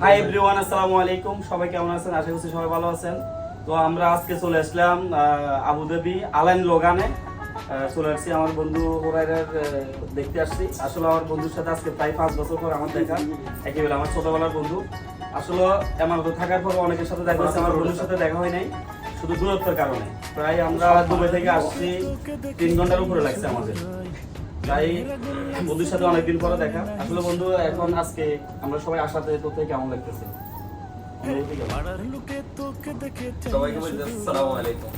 Hi everyone, আসসালামু আলাইকুম। সবাই কেমন আছেন? আশা করছি সবাই ভালো আছেন। তো আমরা আজকে চলে আসলাম আবুধাবি আলাইন লোগানে। চলে আসছি আমার বন্ধু হুরাইরার দেখতে আসছি। আসলে আমার বন্ধুর সাথে আজকে প্রায় 5 বছর পর আমার দেখা, একেবারে আমার ছোটবেলার বন্ধু। আসলে এমারত থাকার পর অনেকের সাথে দেখা হয়েছে, আমার বন্ধুর সাথে দেখা হয় নাই, শুধু দূরত্বের কারণে। প্রায় আমরা দুবাই থেকে আসছি 3 ঘন্টার উপরে লাগছে আমাদের। তাই বন্ধুর সাথে অনেকদিন পরে দেখা। আসলে বন্ধু, এখন আজকে আমরা সবাই আসাতে তোর থেকে কেমন লাগতেছে? সবাইকে বলছি আসসালামু আলাইকুম।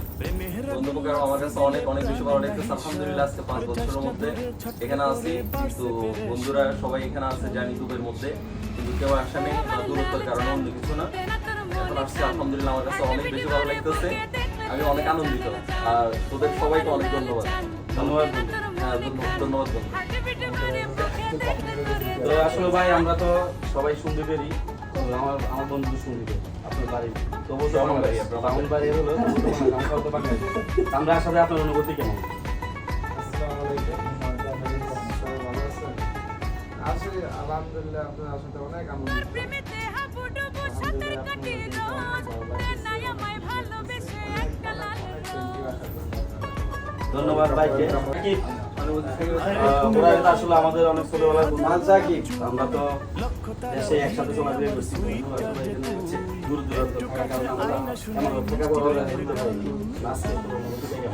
বন্ধু আমার কাছে অনেক বেশি ভালো লাগতেছে। আলহামদুলিল্লাহ আজকে 5 বছরের মধ্যে এখানে আছি, কিন্তু বন্ধুরা সবাই এখানে আছে জানি দুবের মধ্যে, কিন্তু কেউ আসা নেই বা দূরত্বের কারণে অন্য কিছু না। এখন আসছি আলহামদুলিল্লাহ, আমার কাছে অনেক বেশি ভালো লাগতেছে। আমি অনেক আনন্দিত। আর তোদের সবাইকে অনেক ধন্যবাদ। ধন্যবাদ। হ্যাঁ, ধন্যবাদ বন্ধু। তো আসলে ভাই আমরা তো সবাই সুন্দরী, আমার বন্ধু সুন্দরী। আপনার বাড়ি তবু তো আমার বাড়ি, আপনার বাঙালি বাড়ি হলো আমরা আসলে আপনার অনুভূতি কেমন? আলহামদুলিল্লাহ আপনার আসলে অনেক আনন্দ। ধন্যবাদ ভাইকে। আসলে আমাদের অনেক ছোটবেলার বন্ধু। আমরা তো দেশে একসাথে চলাফেরা করছি, দূর দূরান্ত থাকার কারণে আমরা আমার থেকে বড় হলে দিতে পারিনি। আজকে পুরো অনুভূতি থেকে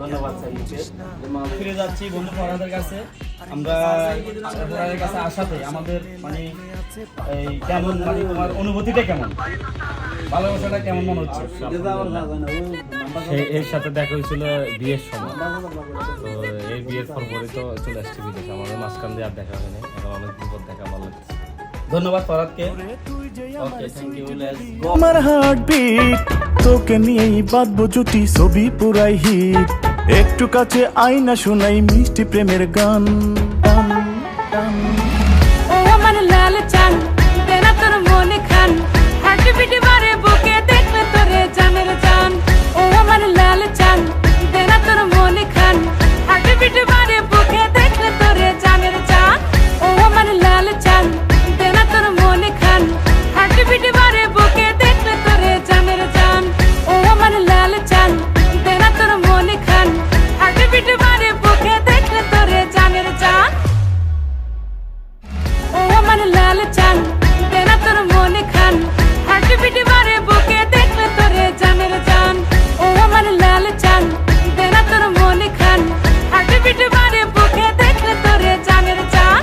ধন্যবাদ। ফিরে যাচ্ছি বন্ধু ফরহাদের কাছে। আমরা ফরহাদের কাছে আসাতে আমাদের মানে এই কেমন, মানে তোমার অনুভূতিটা কেমন, ভালোবাসাটা কেমন মনে হচ্ছে? এর সাথে দেখা হয়েছিল বিয়ের সময়। তো এই বিয়ের পর পরে তো চলে আসছি বিদেশে। আমাদের মাঝখান দিয়ে আর দেখা হয়নি, এখন অনেক বিপদ দেখা ভালো লাগছে। ধন্যবাদ ফরহাদকে। ওকে, থ্যাংক ইউ। আমার হার্টবিট তোকে নিয়েই বাঁধবো জুটি, ছবি পুরাই হিট। একটু কাছে আইনা শোনাই মিষ্টি প্রেমের গান। ও আমার লাল চান দেনা তোর মনে খান, হার্টবিট বারে বুকে দেখলে তোরে জানের জান। ও আমার লাল চান দেনা তোর মনে খান, হার্টবিট বারে বুকে দেখলে তোরে জানের জান। ও আমার লাল চান দেনা তোর মনে খান, হার্টবিট বারে বুকে দেখলে তোরে জানের জান। ও আমার লাল চান দেনা তোর মনে খান, হার্টবিট বারে বুকে দেখলে তোরে জানের জান। ও আমার লাল চান দেনা তোর মনে খান, হার্টবিট বারে বুকে দেখলে তোরে জানের জান। ও আমার লাল চান দেনা তোর মনে খান, হার্টবিট বারে বুকে দেখলে তোরে জানের জান।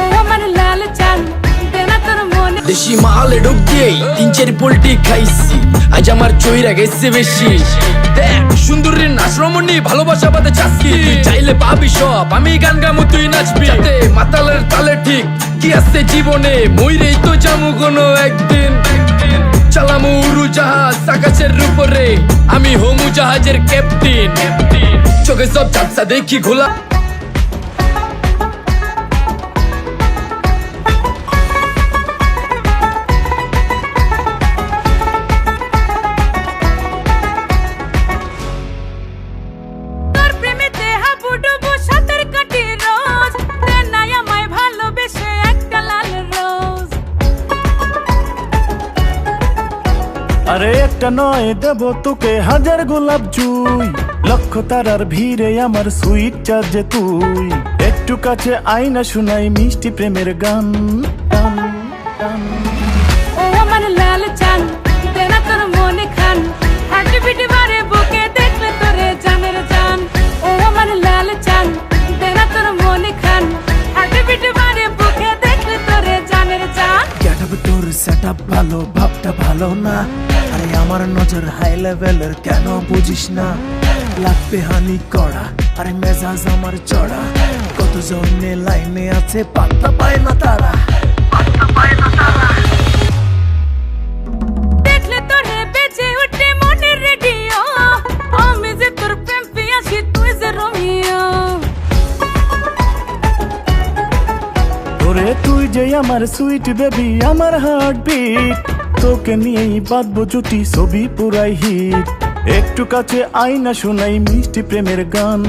ও আমার লাল চান দেনা তোর মনে। দেশি মালে ঢুক দিয়েই 3-4 পোল্টি খাইছি, আজ আমার চইরা গেছে বেশি। দেখ সুন্দরীর নাচ রমণী, ভালোবাসা বাদে চাচ্ছি, তুই চাইলে পাবি সব, আমি গান গামু তুই নাচবি। মাতালের তালে ঠিক কি আছে জীবনে, মইরেই তো যামু কোনো একদিন। চালামু উড়ু জাহাজ আকাশের উপরে, আমি হোমু জাহাজের ক্যাপ্টেন। চোখে সব ঝাপসা দেখি ঘোলা। তোর প্রেমেতে হাবুডুবু সাঁতার কাটি রোজ, দে নাই আমায় ভালোবেসে একটা লাল রোজ। আরে একটা নয় দেব তোকে হাজার গোলাপ জুই, লক্ষ তারার ভিড়ে আমার সুইট চার্জে তুই। একটু কাছে আইনা শোনাই মিষ্টি প্রেমের গান। ও আমার লাল চান দেনা তোর মনে খান, হার্টবিট বারে বুকে দেখলে তোরে জানের জান। ও আমার লাল চান দেনা তোর মনে খান, হার্টবিট বারে বুকে দেখলে তোরে জানের জান। গেটআপ তোর সেটআপ ভালো, ভাবটা ভালো না। আরে আমার নজর হাই লেভেলের, কেন বুঝিস না? লাগবে হানি কড়া, আরে মেজাজ আমার চড়া। কত জনে লাইনে আছে পাত্তা পায় না তারা। দেখলে তোরে বেজে উঠে মনের রেডিও, আমি যে তোর প্রেম পেয়েছি তুই যে রোমিও। যে আমার সুইট বেবি, আমার হার্টবিট, তোকে নিয়েই বাঁধবো জুটি, ছবি পুরাই হিট। একটু কাছে আয়না শোনাই মিষ্টি প্রেমের গান।